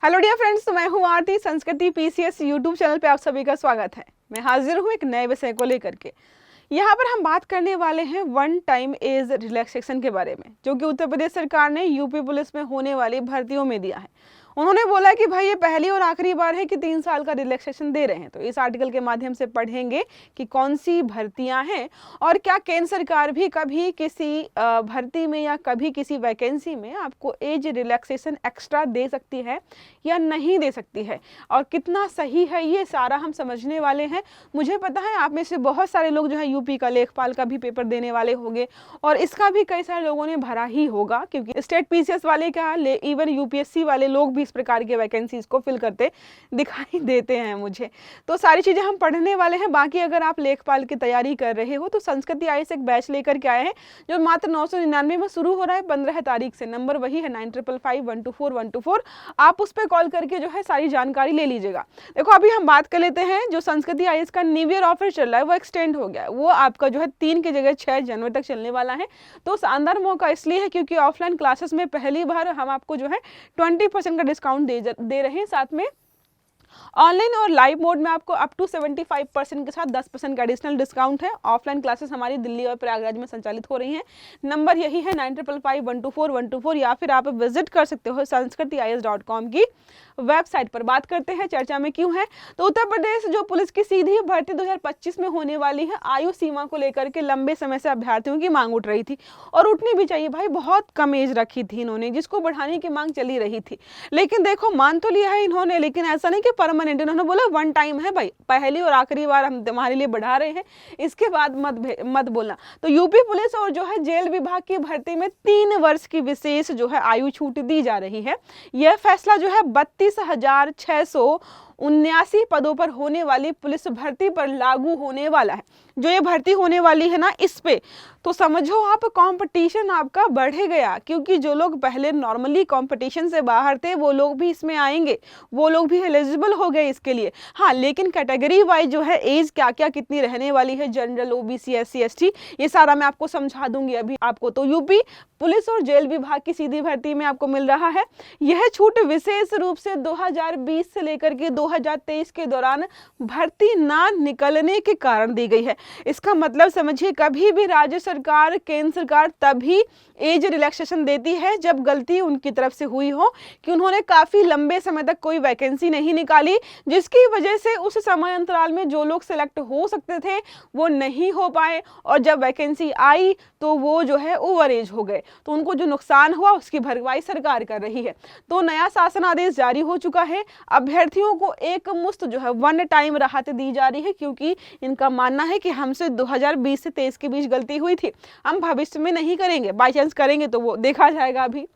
Hello dear friends, तो मैं हूँ आरती। संस्कृति पीसीएस यूट्यूब चैनल पे आप सभी का स्वागत है। मैं हाजिर हूँ एक नए विषय को लेकर के। यहाँ पर हम बात करने वाले हैं वन टाइम एज रिलैक्सेशन के बारे में, जो कि उत्तर प्रदेश सरकार ने यूपी पुलिस में होने वाली भर्तियों में दिया है। उन्होंने बोला कि भाई ये पहली और आखिरी बार है कि 3 साल का रिलैक्सेशन दे रहे हैं। तो इस आर्टिकल के माध्यम से पढ़ेंगे कि कौन सी भर्तियां हैं और क्या केंद्र सरकार भी कभी किसी भर्ती में या कभी किसी वैकेंसी में आपको एज रिलैक्सेशन एक्स्ट्रा दे सकती है या नहीं दे सकती है, और कितना सही है, ये सारा हम समझने वाले हैं। मुझे पता है आप में से बहुत सारे लोग जो है यूपी का लेखपाल का भी पेपर देने वाले होंगे और इसका भी कई सारे लोगों ने भरा ही होगा, क्योंकि स्टेट पीसीएस वाले क्या, इवन यूपीएससी वाले लोग भी इस प्रकार के वैकेंसीज को फिल करते दिखाई देते हैं मुझे। तो सारी चीजें हम पढ़ने वाले हैं। बाकी अगर आप लेखपाल की तैयारी कर रहे हो तो संस्कृति आईएएस एक बैच लेकर के आए हैं जो मात्र 999 में शुरू हो रहा है 15 तारीख से। नंबर वही है 9555124124। आप उस पर कॉल करके जो है सारी जानकारी ले लीजिएगा। देखो अभी हम बात कर लेते हैं, जो संस्कृति आईएएस का न्यू ईयर ऑफर चल रहा है वो एक्सटेंड हो गया है। वो आपका जो है 3 की जगह 6 जनवरी तक चलने वाला है। तो शानदार मौका इसलिए है क्योंकि ऑफलाइन क्लासेस में पहली बार हम आपको जो है 20% का डिस्काउंट दे रहे हैं। साथ में ऑनलाइन और लाइव मोड में आपको अप टू 75% के साथ 10% का एडिशनल डिस्काउंट है। ऑफलाइन क्लासेस हमारी दिल्ली और प्रयागराज में संचालित हो रही हैं। नंबर यही है 9555124124, या फिर आप विजिट कर सकते हो sanskritIAS.com की वेबसाइट पर। बात करते हैं चर्चा में क्यों है, तो उत्तर प्रदेश जो पुलिस की सीधी भर्ती 2025 में होने वाली है, आयु सीमा को लेकर के लंबे समय से अभ्यर्थियों की मांग उठ रही थी और उठनी भी चाहिए भाई। बहुत कम एज रखी थी इन्होंने, जिसको बढ़ाने की मांग चली रही थी। लेकिन देखो मान तो लिया है इन्होंने, लेकिन ऐसा नहीं कि परमानेंट। इन्होंने बोला वन टाइम है भाई, पहली और आखिरी बार हम तुम्हारे लिए बढ़ा रहे हैं, इसके बाद मत बोलना। तो यूपी पुलिस और जो है जेल विभाग की भर्ती में 3 वर्ष की विशेष जो है आयु छूट दी जा रही है। यह फैसला जो है 32,679 पदों पर होने वाली पुलिस भर्ती पर लागू होने वाला है। जो ये भर्ती होने वाली है ना, इस पे तो समझो आप कंपटीशन आपका बढ़ गया, क्योंकि जो लोग पहले नॉर्मली कंपटीशन से बाहर थे वो लोग भी इसमें आएंगे, वो लोग भी एलिजिबल हो गए इसके लिए। हाँ, लेकिन कैटेगरी वाइज जो है एज क्या क्या कितनी रहने वाली है, जनरल, ओबीसी, एससी, एसटी, ये सारा मैं आपको समझा दूंगी अभी आपको। तो यूपी पुलिस और जेल विभाग की सीधी भर्ती में आपको मिल रहा है यह छूट विशेष रूप से 2020 से लेकर के 2023 के दौरान भर्ती ना निकलने के कारण दी गई है। इसका मतलब समझिए, कभी भी राज्य सरकार, केंद्र सरकार तभी एज रिलैक्सेशन देती है जब गलती उनकी तरफ से हुई हो कि उन्होंने काफी लंबे समय तक कोई वैकेंसी नहीं निकाली, जिसकी वजह से उस समय अंतराल में जो लोग सिलेक्ट हो सकते थे वो नहीं हो पाए, और जब वैकेंसी आई तो वो जो है ओवर एज हो गए। तो उनको जो नुकसान हुआ उसकी भरपाई सरकार कर रही है। तो नया शासन आदेश जारी हो चुका है। अभ्यर्थियों को एक मुश्त जो है वन टाइम राहत दी जा रही है, क्योंकि इनका मानना है कि हमसे 2020 से 23 के बीच गलती हुई थी, हम भविष्य में नहीं करेंगे। बाई चांस करेंगे तो वो देखा जाएगा। अभी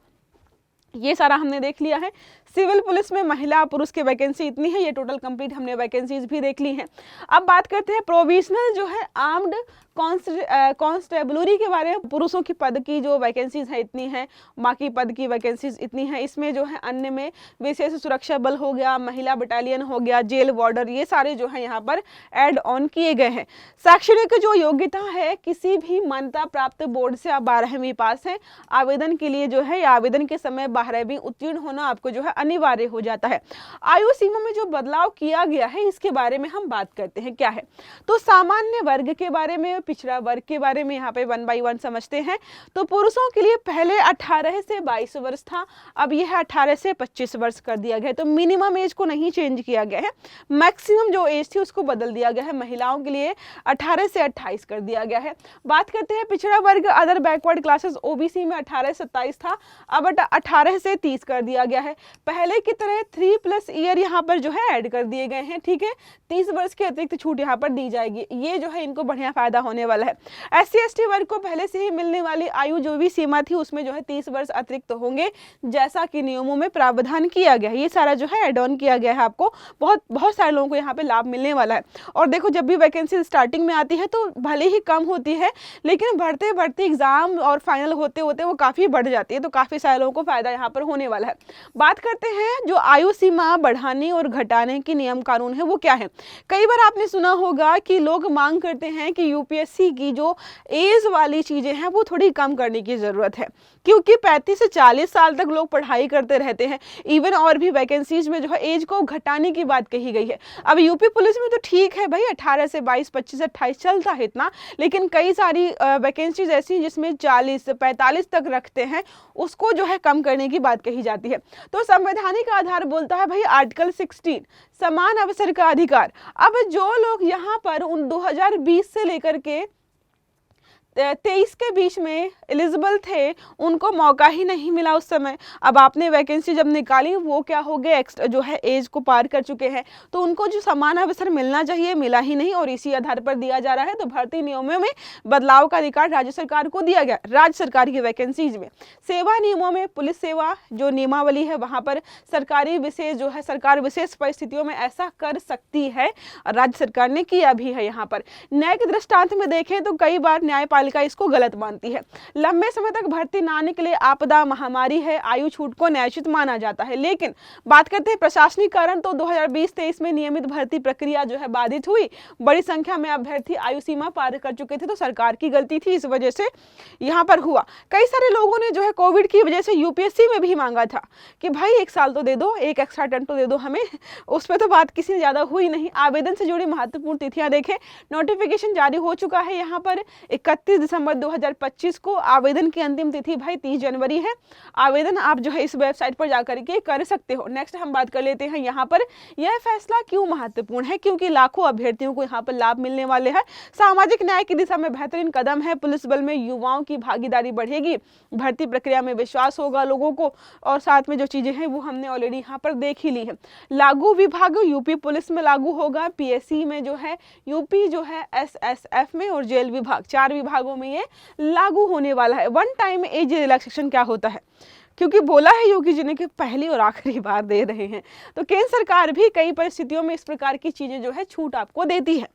ये सारा हमने देख लिया है। सिविल पुलिस में महिला पुरुष की वैकेंसी इतनी है, ये टोटल कंप्लीट हमने वैकेंसीज भी देख ली हैं। अब बात करते हैं प्रोविजनल जो है आर्म्ड कांस्टेबलरी के बारे में। पुरुषों की पद की जो वैकेंसीज है इतनी है, बाकी पद की वैकेंसीज इतनी है। इसमें जो है अन्य में विशेष सुरक्षा बल हो गया, महिला बटालियन हो गया, जेल वार्डर, ये सारे जो है यहाँ पर एड ऑन किए गए हैं। शैक्षणिक जो योग्यता है, किसी भी मान्यता प्राप्त बोर्ड से आप 12वीं पास हैं। आवेदन के लिए जो है आवेदन के समय 12वीं उत्तीर्ण होना आपको जो है अनिवार्य हो जाता है। आयु सीमा में जो बदलाव किया गया है इसके बारे में हम बात करते हैं। क्या है, तो सामान्य वर्ग के बारे में, पिछड़ा वर्ग के बारे में यहाँ पे 1 बाय 1 समझते हैं। तो पुरुषों के लिए पहले 18 से 22 वर्ष था, अब यह 18 से 25 वर्ष कर दिया गया है। तो मिनिमम एज को नहीं चेंज किया गया है, मैक्सिमम जो एज थी उसको बदल दिया गया है। महिलाओं के लिए 18 से 28 कर दिया गया है। बात करते हैं पिछड़ा वर्ग, अदर बैकवर्ड क्लासेस, ओबीसी में 18 से 27 था, अब 18 से 30 कर दिया गया है। पहले की तरह 3+ ईयर यहाँ पर जो है ऐड कर दिए गए हैं। ठीक है, 30 वर्ष की अतिरिक्त छूट यहाँ पर दी जाएगी। ये जो है इनको बढ़िया फायदा होने वाला है। एससी एसटी वर्ग को पहले से ही मिलने वाली आयु जो भी सीमा थी उसमें जो है 30 वर्ष अतिरिक्त होंगे, जैसा कि नियमों में प्रावधान किया गया है। ये सारा जो है एड ऑन किया गया है। आपको बहुत सारे लोगों को यहाँ पे लाभ मिलने वाला है। और देखो, जब भी वैकेंसी स्टार्टिंग में आती है तो भले ही कम होती है, लेकिन बढ़ते बढ़ते एग्जाम और फाइनल होते होते वो काफी बढ़ जाती है। तो काफी सारे लोगों को फायदा यहाँ पर होने वाला है। बात करते हैं जो आयु सीमा बढ़ाने और घटाने की नियम कानून है वो क्या है। कई बार आपने सुना होगा कि लोग मांग करते हैं कि यूपीएससी यूपीएससी की जो एज वाली चीज़ें हैं वो थोड़ी कम करने की ज़रूरत है, क्योंकि 35 से 40 साल तक लोग पढ़ाई करते रहते हैं। इवन और भी वैकेंसीज में जो है एज को घटाने की बात कही गई है। अब यूपी पुलिस में तो ठीक है भाई, 18 से 22, 25 से 28 चलता है इतना, लेकिन कई सारी वैकेंसीज ऐसी हैं जिसमें 40 से 45 तक रखते हैं, उसको जो है कम करने की बात कही जाती है। तो संवैधानिक आधार बोलता है भाई आर्टिकल 16 समान अवसर का अधिकार। अब जो लोग यहाँ पर उन 2020 से लेकर के 23 के बीच में एलिजिबल थे, उनको मौका ही नहीं मिला उस समय। अब आपने वैकेंसी जब निकाली वो क्या हो गया, एक्स्ट्रा जो है एज को पार कर चुके हैं, तो उनको जो समान अवसर मिलना चाहिए मिला ही नहीं, और इसी आधार पर दिया जा रहा है। तो भर्ती नियमों में बदलाव का अधिकार राज्य सरकार को दिया गया। राज्य सरकार की वैकेंसीज में सेवा नियमों में पुलिस सेवा जो नियमावली है वहाँ पर सरकारी विशेष जो है, सरकार विशेष परिस्थितियों में ऐसा कर सकती है, राज्य सरकार ने किया भी है। यहाँ पर न्यायिक दृष्टांत में देखें तो कई बार न्यायपालिका इसको गलत मानती है। लंबे समय तक भर्ती ना निकले, आपदा महामारी है, आयु छूट को न्यायोचित माना जाता है। लेकिन बात करते हैं प्रशासनिक कारण, तो 2020-23 में नियमित भर्ती प्रक्रिया जो है बाधित हुई। बड़ी संख्या में अभ्यर्थी आयु सीमा पार कर चुके थे, तो सरकार की गलती थी, इस वजह से यहाँ पर हुआ। कई सारे लोगों ने जो है कोविड की वजह से यूपीएससी में भी मांगा था कि भाई 1 साल तो दे दो, एक एक्स्ट्रा अटेम्प्ट तो दे दो हमें, उस पर तो बात किसी ने ज्यादा हुई नहीं। आवेदन से जुड़ी महत्वपूर्ण तिथियां देखें, नोटिफिकेशन जारी हो चुका है। यहाँ पर 31 दिसंबर 2025 को आवेदन की अंतिम तिथि भाई 30 जनवरी है। आवेदन आप जो है इस वेबसाइट पर जाकर के कर सकते हो। नेक्स्ट हम बात कर लेते हैं यहाँ पर यह फैसला क्यों महत्वपूर्ण है, क्योंकि लाखों अभ्यर्थियों को यहाँ पर लाभ मिलने वाले हैं। सामाजिक न्याय की दिशा में बेहतरीन कदम है। पुलिस बल में युवाओं की भागीदारी बढ़ेगी, भर्ती प्रक्रिया में विश्वास होगा लोगों को, और साथ में जो चीजें हैं वो हमने ऑलरेडी यहाँ पर देख ही ली है। लागू विभाग यूपी पुलिस में लागू होगा, पीएससी में जो है, यूपी जो है एसएसएफ में, और जेल विभाग, 4 विभागों में ये लागू होने वाला है। वन टाइम एज रिलैक्सेशन क्या होता है, क्योंकि बोला है योगी जी ने कि पहली और आखिरी बार दे रहे हैं, तो केंद्र सरकार भी कई परिस्थितियों में इस प्रकार की चीजें जो है छूट आपको देती है।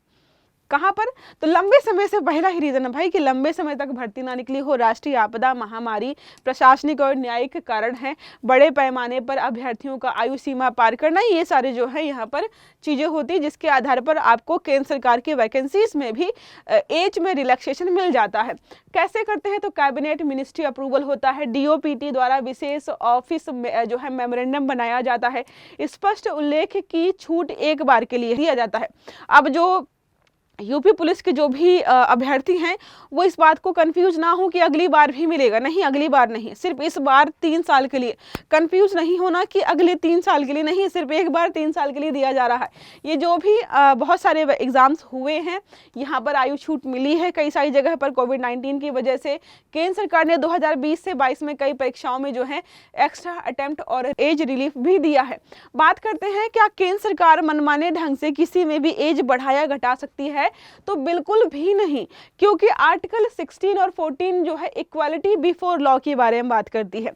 कहाँ पर, तो लंबे समय से पहला ही रीजन है भाई कि लंबे समय तक भर्ती ना निकली हो, राष्ट्रीय आपदा महामारी, प्रशासनिक और न्यायिक कारण है, बड़े पैमाने पर अभ्यर्थियों का आयु सीमा पार करना, ये सारे जो है यहाँ पर चीजें होती जिसके आधार पर आपको केंद्र सरकार की वैकेंसीज में भी एज में रिलैक्सेशन मिल जाता है। कैसे करते हैं, तो कैबिनेट मिनिस्ट्री अप्रूवल होता है, डीओपीटी द्वारा विशेष ऑफिस जो है मेमोरेंडम बनाया जाता है, स्पष्ट उल्लेख की छूट एक बार के लिए दिया जाता है। अब जो यूपी पुलिस के जो भी अभ्यर्थी हैं वो इस बात को कंफ्यूज ना हो कि अगली बार भी मिलेगा, नहीं, अगली बार नहीं, सिर्फ इस बार 3 साल के लिए। कंफ्यूज नहीं होना कि अगले 3 साल के लिए नहीं, सिर्फ एक बार 3 साल के लिए दिया जा रहा है। ये जो भी बहुत सारे एग्जाम्स हुए हैं यहाँ पर आयु छूट मिली है कई सारी जगह पर कोविड-19 की वजह से। केंद्र सरकार ने 2020 से 22 में कई परीक्षाओं में जो है एक्स्ट्रा अटेम्प्ट और एज रिलीफ भी दिया है। बात करते हैं क्या केंद्र सरकार मनमाने ढंग से किसी में भी एज बढ़ाया घटा सकती है, तो बिल्कुल भी नहीं, क्योंकि आर्टिकल 16 और 14 जो है इक्वालिटी बिफोर लॉ के बारे में बात करती है।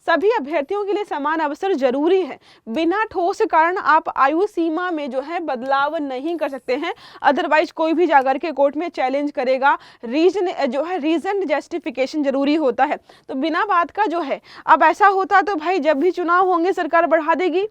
सभी अभ्यर्थियों के लिए समान अवसर जरूरी है। बिना ठोस कारण आप आयु सीमा में जो है बदलाव नहीं कर सकते हैं, अदरवाइज कोई भी जाकर के कोर्ट में चैलेंज करेगा। रीजन जो है, रीजन जस्टिफिकेशन जरूरी होता है, तो बिना बात का जो है, अब ऐसा होता तो भाई जब भी चुनाव होंगे सरकार बढ़ा देगी।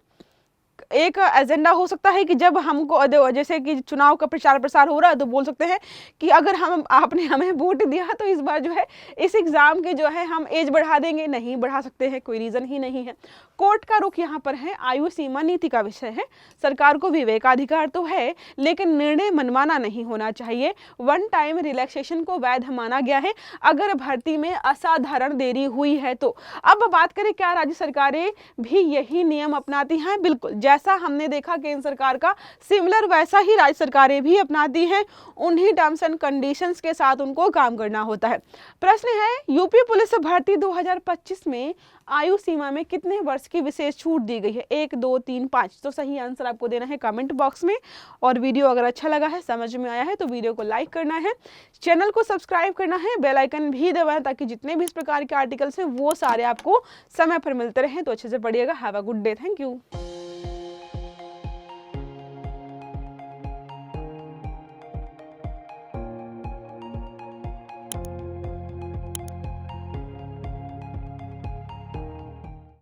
एक एजेंडा हो सकता है कि जब हमको जैसे कि चुनाव का प्रचार प्रसार हो रहा है तो बोल सकते हैं कि अगर आपने हमें वोट दिया तो इस बार जो है इस एग्जाम के जो है हम एज बढ़ा देंगे। नहीं बढ़ा सकते हैं, कोई रीजन ही नहीं है। कोर्ट का रुख यहाँ पर है, आयु सीमा नीति का विषय है। सरकार को विवेकाधिकार तो है, लेकिन निर्णय मनमाना नहीं होना चाहिए। वन टाइम रिलैक्सेशन को वैध माना गया है अगर भर्ती में असाधारण देरी हुई है तो। अब बात करें क्या राज्य सरकारें भी यही नियम अपनाती हैं? बिल्कुल, जैसा हमने देखा केंद्र सरकार का, सिमिलर वैसा ही राज्य सरकारें भी अपनाती हैं। उन्हीं टर्म्स एंड कंडीशंस के साथ उनको काम करना होता है। प्रश्न है, यूपी पुलिस भर्ती 2025 में आयु सीमा में कितने वर्ष की विशेष छूट दी गई है? 1, 2, 3, 5। तो सही आंसर आपको देना है कमेंट बॉक्स में। और वीडियो अगर अच्छा लगा है, समझ में आया है, तो वीडियो को लाइक करना है, चैनल को सब्सक्राइब करना है, बेल आइकन भी दबाएं ताकि जितने भी इस प्रकार के आर्टिकल्स हैं वो सारे आपको समय पर मिलते रहें। तो अच्छे से पढ़िएगा। Have a good day. Thank you.